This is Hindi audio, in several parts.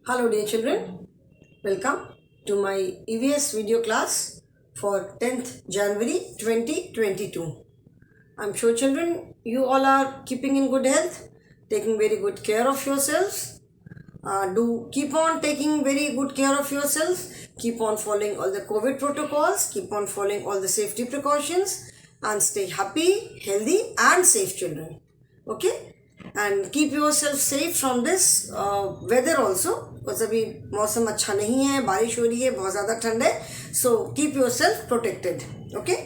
Hello dear children, welcome to my EVS video class for 10th January 2022. I'm sure children you all are keeping in good health, taking very good care of yourselves. Do keep on taking very good care of yourselves, keep on following all the COVID protocols, keep on following all the safety precautions and stay happy, healthy and safe children. Okay? And keep yourself safe from this weather also because अभी मौसम अच्छा नहीं है, बारिश हो रही है, बहुत ज़्यादा ठंड है. So keep yourself protected. Okay.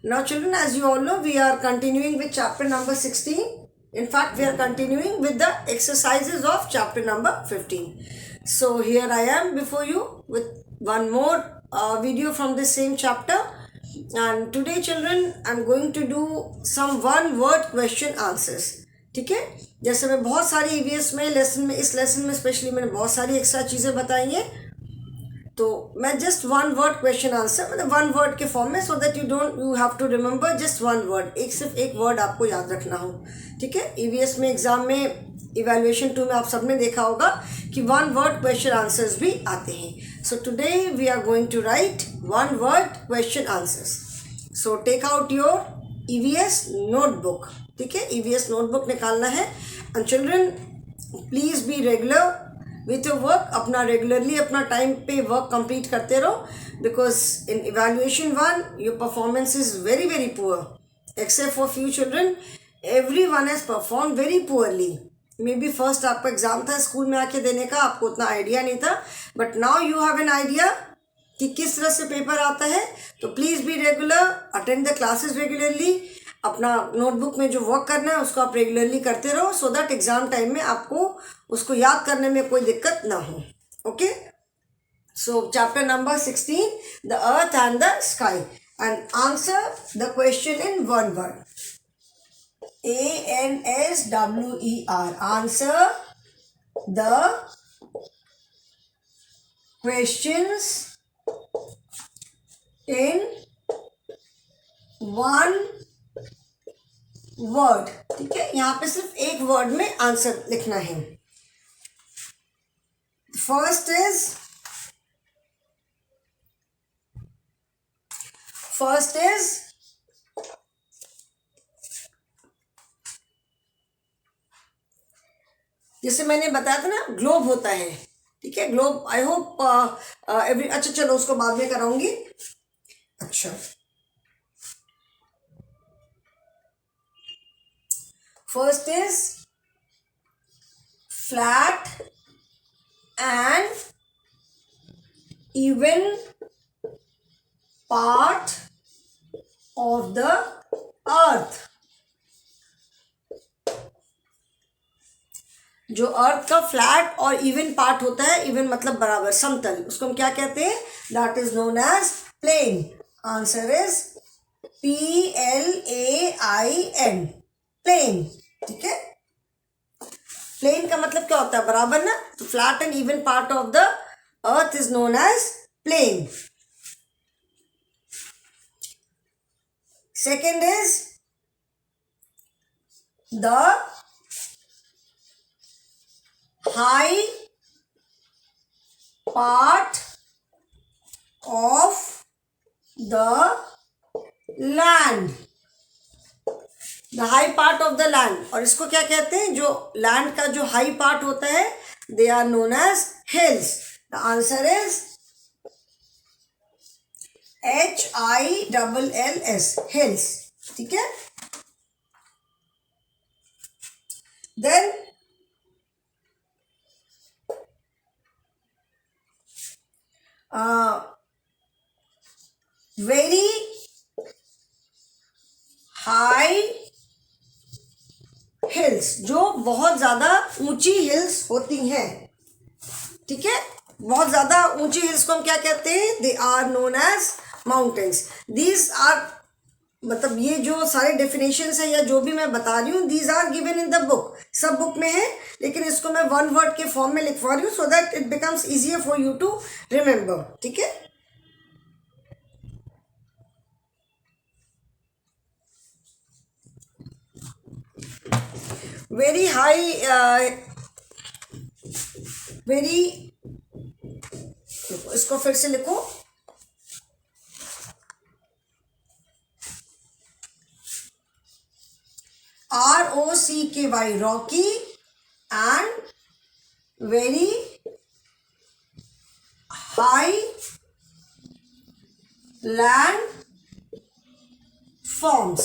Now children, as you all know, we are continuing with chapter number 16. In fact, we are continuing with the exercises of chapter number 15. So here I am before you with one more video from the same chapter. And today children, I'm going to do some one word question answers. ठीक है. जैसे मैं बहुत सारी ईवीएस में इस लेसन में स्पेशली मैंने बहुत सारी एक्स्ट्रा चीज़ें बताई हैं, तो मैं just one word question answer मतलब वन वर्ड के फॉर्म में, so that you have to remember just one word, सिर्फ एक वर्ड आपको याद रखना हो. ठीक है. ईवीएस में एग्जाम में इवैल्यूएशन 2 में आप सबने देखा होगा कि वन वर्ड क्वेश्चन आंसर्स भी आते हैं. So today we are going to write one word question answers. So take out your EVS notebook. ठीक है. ईवीएस नोटबुक निकालना है. And children please be regular with your work. अपना रेगुलरली अपना टाइम पे वर्क कंप्लीट करते रहो, because in evaluation 1 your performance is very very poor except for few children. Everyone has perform very poorly. Maybe first आपका एग्जाम था स्कूल में आके देने का, आपको उतना आइडिया नहीं था, but now you have an idea कि किस तरह से पेपर आता है. तो please be regular, attend the classes regularly. अपना नोटबुक में जो वर्क करना है उसको आप रेगुलरली करते रहो, सो दैट एग्जाम टाइम में आपको उसको याद करने में कोई दिक्कत ना हो. Okay. So chapter number 16, the earth and the sky, and answer the question in one word. ANSWER. Answer the questions in one word. ठीक है. यहाँ पे सिर्फ एक वर्ड में आंसर लिखना है. फर्स्ट इज जैसे मैंने बताया था ना, ग्लोब होता है. ठीक है. ग्लोब आई होप एवरी, अच्छा चलो उसको बाद में कराऊंगी. अच्छा, first is flat and even part of the अर्थ. जो अर्थ का फ्लैट और इवन पार्ट होता है, इवन मतलब बराबर, समतल, उसको हम क्या कहते हैं? That is known as plain. Answer is PLAIN, plain. ठीक है. प्लेन का मतलब क्या होता है? बराबर ना. तो flat and even part of the earth is known as plain. Second is the high part of the land. The high part of the land. और इसको क्या कहते हैं? जो लैंड का जो हाई पार्ट होता है, they are known as hills. The answer is HILLS, hills. ठीक है. Then very high hills, जो बहुत ज़्यादा ऊंची हिल्स होती हैं. ठीक है. बहुत ज़्यादा ऊंची हिल्स को हम क्या कहते हैं? They are known as mountains. These are, मतलब ये जो सारे डेफिनेशंस हैं या जो भी मैं बता रही हूँ, these are given in the book. सब बुक में है, लेकिन इसको मैं वन वर्ड के फॉर्म में लिखवा रही हूँ, so that it becomes easier for you to remember. ठीक है. वेरी हाई वेरी, इसको फिर से लिखो, ROCKY, Rocky and very high land forms.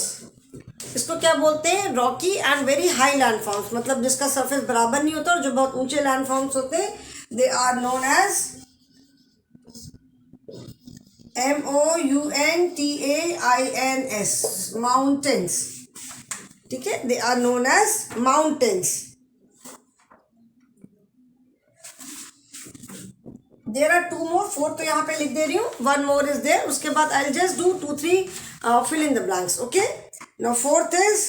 इसको क्या बोलते हैं? Rocky and very high land forms, मतलब जिसका सरफेस बराबर नहीं होता और जो बहुत ऊंचे लैंड फॉर्म्स होते हैं, they are known as MOUNTAINS, mountains. ठीक है, they are known as mountains. There are 2 more, 4 तो यहाँ पे लिख दे रही हूँ, 1 more इज देयर। उसके बाद I just do 2-3 fill in the blanks. Okay, now 4th is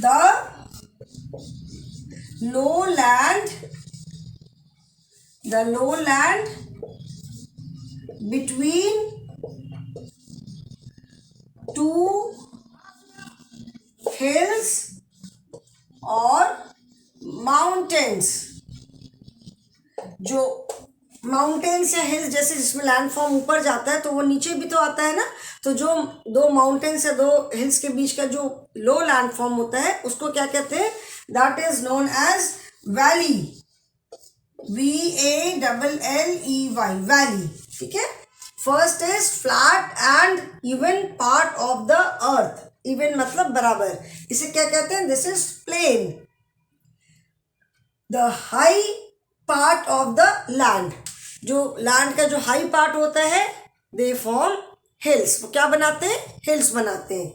the lowland between 2 hills or mountains। जो माउंटेन्स या हिल्स जैसे जिसमें लैंडफॉर्म ऊपर जाता है तो वो नीचे भी तो आता है ना, तो जो 2 माउंटेन्स या 2 हिल्स के बीच का जो लो लैंडफॉर्म होता है उसको क्या कहते हैं? That is known as valley, VALLEY, valley. ठीक है। First is flat and even part of the earth, even मतलब बराबर, इसे क्या कहते हैं? This is plain. The high part of the land, जो लैंड का जो हाई पार्ट होता है, दे फॉर्म हिल्स, वो क्या बनाते हैं? हिल्स बनाते हैं।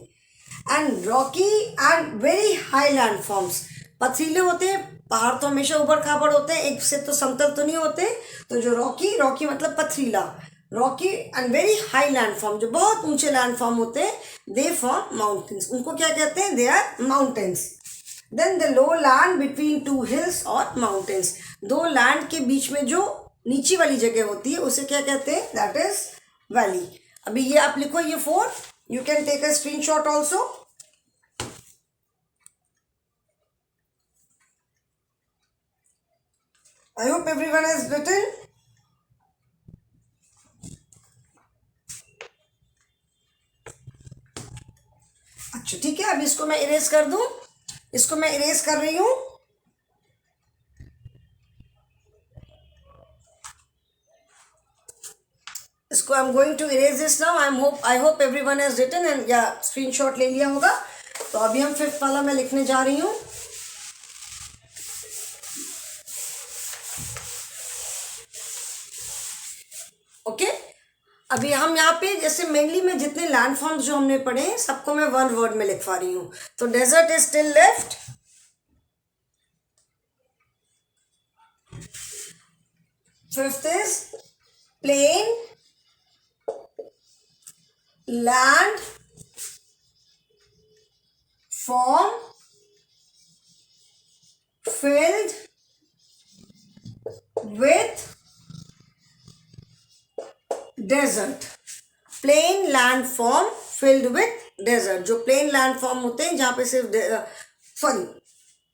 And rocky and very high land forms, पथरीले होते हैं, पहाड़ तो हमेशा ऊबड़ खाबड़ होते हैं, एक से तो समतल तो नहीं होते, तो जो रॉकी मतलब पथरीला, Rocky and very high land form, जो बहुत ऊंचे लैंड फॉर्म होते हैं, दे फॉर्म माउंटेन्स, उनको क्या कहते हैं? They are mountains. Then the low land between 2 hills और माउंटेन्स, 2 लैंड के बीच में जो नीची वाली जगह होती है उसे क्या कहते हैं? That is valley. अभी ये आप लिखो, ये 4, you can take a screenshot also. I hope everyone has written. अच्छा ठीक है, अभी इसको मैं इरेज कर दूं, इसको मैं इरेज कर रही हूं। इसको I am going to erase this now. I hope everyone has written and या स्क्रीनशॉट ले लिया होगा। तो अभी हम 5th वाला मैं लिखने जा रही हूं। ओके, अभी हम यहाँ पे जैसे मेनली में जितने लैंडफॉर्म्स जो हमने पढ़े हैं सबको मैं 1 वर्ड में लिखवा रही हूँ। तो desert is still left, 5th is plain, land form filled with desert। Plain land form filled with desert, जो प्लेन लैंड फॉर्म होते हैं जहां पे सिर्फ, sorry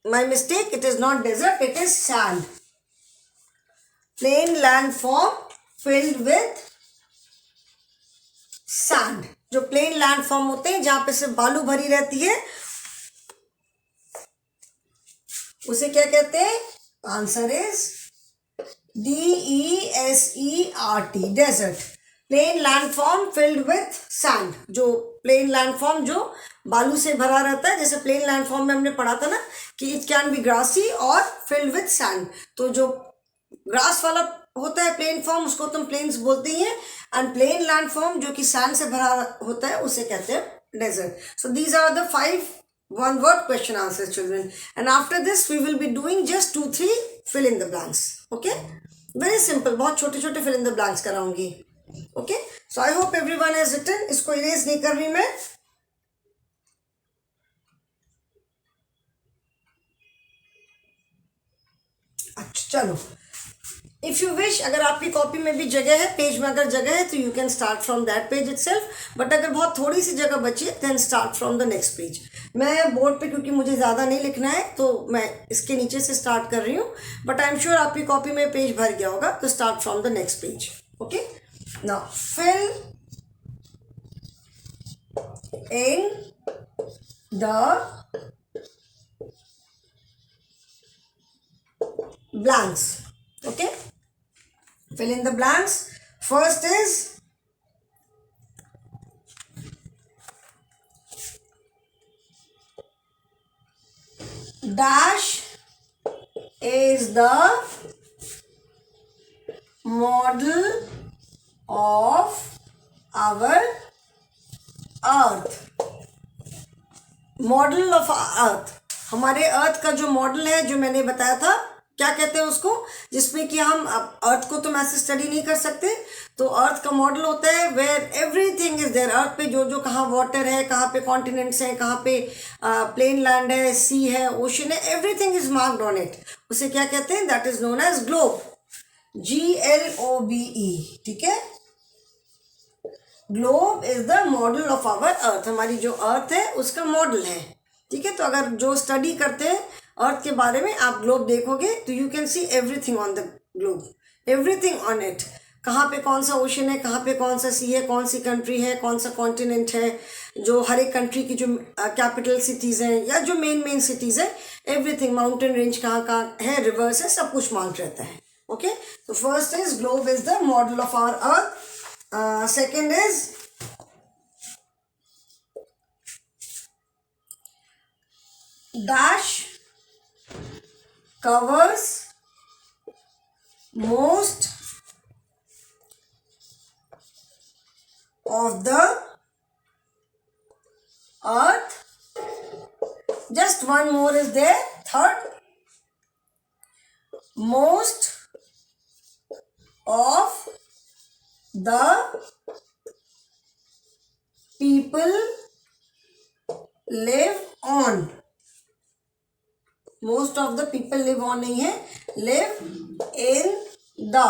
my mistake, it is not desert, it is sand. Plain land form filled with sand, जो प्लेन लैंड फॉर्म होते हैं जहां पे सिर्फ बालू भरी रहती है उसे क्या कहते हैं? Answer is DESERT, desert. Plain land form filled with sand, जो प्लेन लैंड फॉर्म जो बालू से भरा रहता है, जैसे प्लेन लैंड फॉर्म में हमने पढ़ा था ना कि इट कैन बी ग्रासी और फिल्ड विथ सैंड, तो जो ग्रास वाला होता है प्लेन फॉर्म उसको तुम प्लेन्स बोलते ही हैं, एंड प्लेन लैंड फॉर्म जो कि सैंड से भरा होता है उसे कहते हैं desert. So these are the 5 one word question answers, children, and after this we will be doing just 2-3 fill in the blanks. Okay, very simple, बहुत छोटे छोटे fill in the blanks कराऊंगी। Okay, so I hope everyone has written। इसको erase नहीं कर रही मैं। अच्छा चलो, इफ़ यू विश, अगर आपकी कॉपी में भी जगह है, पेज में अगर जगह है, तो you can start from that page itself, but अगर बहुत थोड़ी सी जगह बची है then start from the next page. मैं बोर्ड पे क्योंकि मुझे ज़्यादा नहीं लिखना है तो मैं इसके नीचे से स्टार्ट कर रही हूँ, बट आई एम श्योर आपकी कॉपी में पेज भर गया होगा, तो start from the next page. Okay, now fill in the blanks. Okay, fill in the blanks. First is dash is the model of our earth. Model of earth, हमारे अर्थ का जो मॉडल है, जो मैंने बताया था, क्या कहते हैं उसको, जिसमें कि हम अर्थ को तो हम ऐसे स्टडी नहीं कर सकते, तो अर्थ का मॉडल होता है वेयर एवरीथिंग इज देयर। अर्थ पे जो जो कहाँ वाटर है, कहाँ पे कॉन्टिनेंट्स हैं, कहाँ पे प्लेन लैंड है, सी है, ओशन है, everything is marked on it. उसे क्या कहते हैं? That is known as globe, GLOBE। ठीक है, globe is the model of our earth, हमारी जो अर्थ है उसका मॉडल है। ठीक है, तो अगर जो स्टडी करते हैं अर्थ के बारे में, आप ग्लोब देखोगे तो you can see everything on the globe, everything on it. कहाँ पे कौन सा ओशन है, कहाँ पे कौन सा सी है, कौन सी कंट्री है, कौन सा कॉन्टिनेंट है, जो हर एक कंट्री की जो कैपिटल सिटीज़ हैं या जो मेन सिटीज़ है, एवरीथिंग, माउंटेन रेंज कहाँ कहाँ है, रिवर्स है, सब कुछ मार्क रहता है। ओके, तो first is globe is the model of our earth. Second is dash covers most of the earth. Just one more is there. Third, most of the people live on. Most of the people live on नहीं है, live in the।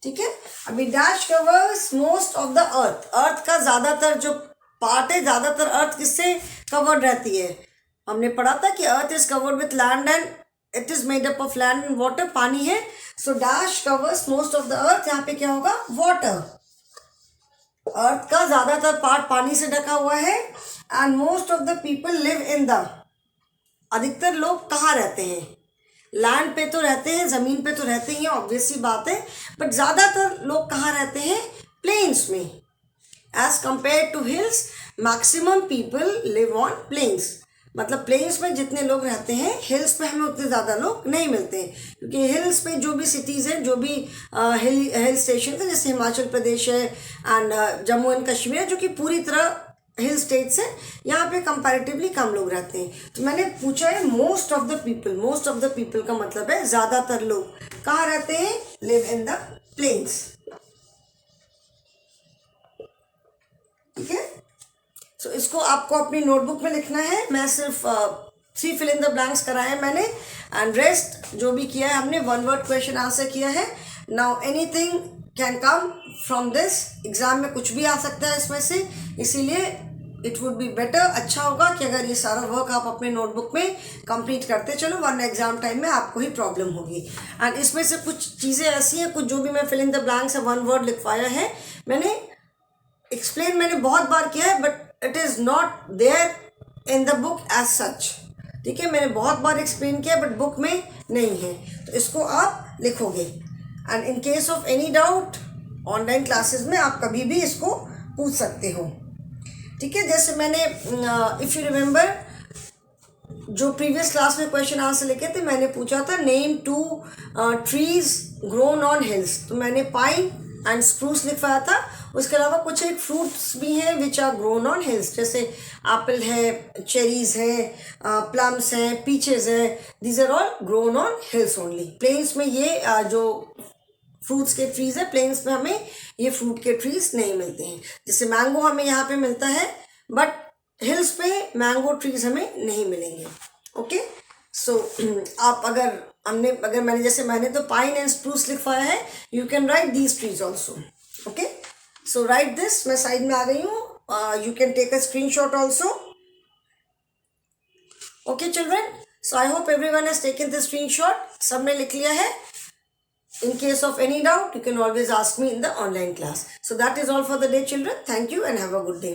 ठीक है, अभी dash covers most of the earth, earth का ज्यादातर जो पार्ट है, ज्यादातर अर्थ किससे कवर्ड रहती है? हमने पढ़ा था कि earth is covered with land and it is made up of land and water, पानी है। So dash covers most of the अर्थ, यहाँ पे क्या होगा? वाटर। अर्थ का ज्यादातर पार्ट पानी से ढका हुआ है। And most of the people live in the, अधिकतर लोग कहाँ रहते हैं? लैंड पे तो रहते हैं, जमीन पे तो रहते ही हैं, ऑब्वियस सी बात है, बट ज्यादातर लोग कहाँ रहते हैं? प्लेन्स में। As compare to hills, maximum people live on plains. मतलब प्लेन्स में जितने लोग रहते हैं, हिल्स पे हमें उतने ज़्यादा लोग नहीं मिलते हैं, क्योंकि हिल्स पे जो भी सिटीज़ हैं, जो भी हिल स्टेशन है, जैसे हिमाचल प्रदेश है एंड जम्मू एंड कश्मीर है, जो कि पूरी तरह हिल स्टेट्स है, यहाँ पे कंपैरेटिवली कम लोग रहते हैं। तो मैंने पूछा है most of the people, most of the people का मतलब है ज़्यादातर लोग कहाँ रहते हैं? Live in the plains. ठीक है, सो इसको आपको अपनी नोटबुक में लिखना है। मैं सिर्फ 3 फिल इन द ब्लैंक्स कराए हैं मैंने, एंड रेस्ट जो भी किया है हमने 1 वर्ड क्वेश्चन आंसर किया है। Now anything can come from this, exam में कुछ भी आ सकता है इसमें से, इसीलिए इट वुड बी बेटर, अच्छा होगा कि अगर ये सारा वर्क आप अपने नोटबुक में कंप्लीट करते चलो, वरना एग्जाम टाइम में आपको ही प्रॉब्लम होगी। एंड इसमें से कुछ चीज़ें ऐसी हैं, कुछ जो भी मैं फिल इन द ब्लैंक्स है 1 वर्ड लिखवाया है, मैंने एक्सप्लेन मैंने बहुत बार किया है, but it is not there in the book as such. ठीक है, मैंने बहुत बार एक्सप्लेन किया, बट बुक में नहीं है, तो इसको आप लिखोगे। And in case of any doubt, online classes में आप कभी भी इसको पूछ सकते हो। ठीक है, जैसे मैंने इफ़ यू रिमेंबर जो प्रीवियस क्लास में क्वेश्चन आंसर लिखे थे, मैंने पूछा था name 2 trees grown on hills, तो मैंने पाइन एंड स्प्रूस लिखवाया था। उसके अलावा कुछ एक फ्रूट्स भी हैं which are grown on hills, जैसे एप्पल है, चेरीज हैं, प्लम्स हैं, पीचेस हैं, these are all grown on hills only. Plains में ये जो फ्रूट्स के ट्रीज है, प्लेन्स में हमें ये फ्रूट के ट्रीज नहीं मिलते हैं। जैसे मैंगो हमें यहाँ पे मिलता है, बट हिल्स पे मैंगो ट्रीज हमें नहीं मिलेंगे। ओके, सो सो आप अगर मैंने तो पाइन एंड स्प्रूस लिखवाया है, you can write these trees also. Okay, so write this. मैं साइड में आ गई हूँ. You can take a screenshot also. Okay children, so I hope everyone has taken the screenshot. सबने लिख लिया है. In case of any doubt, you can always ask me in the online class. So that is all for the day, children. Thank you and have a good day.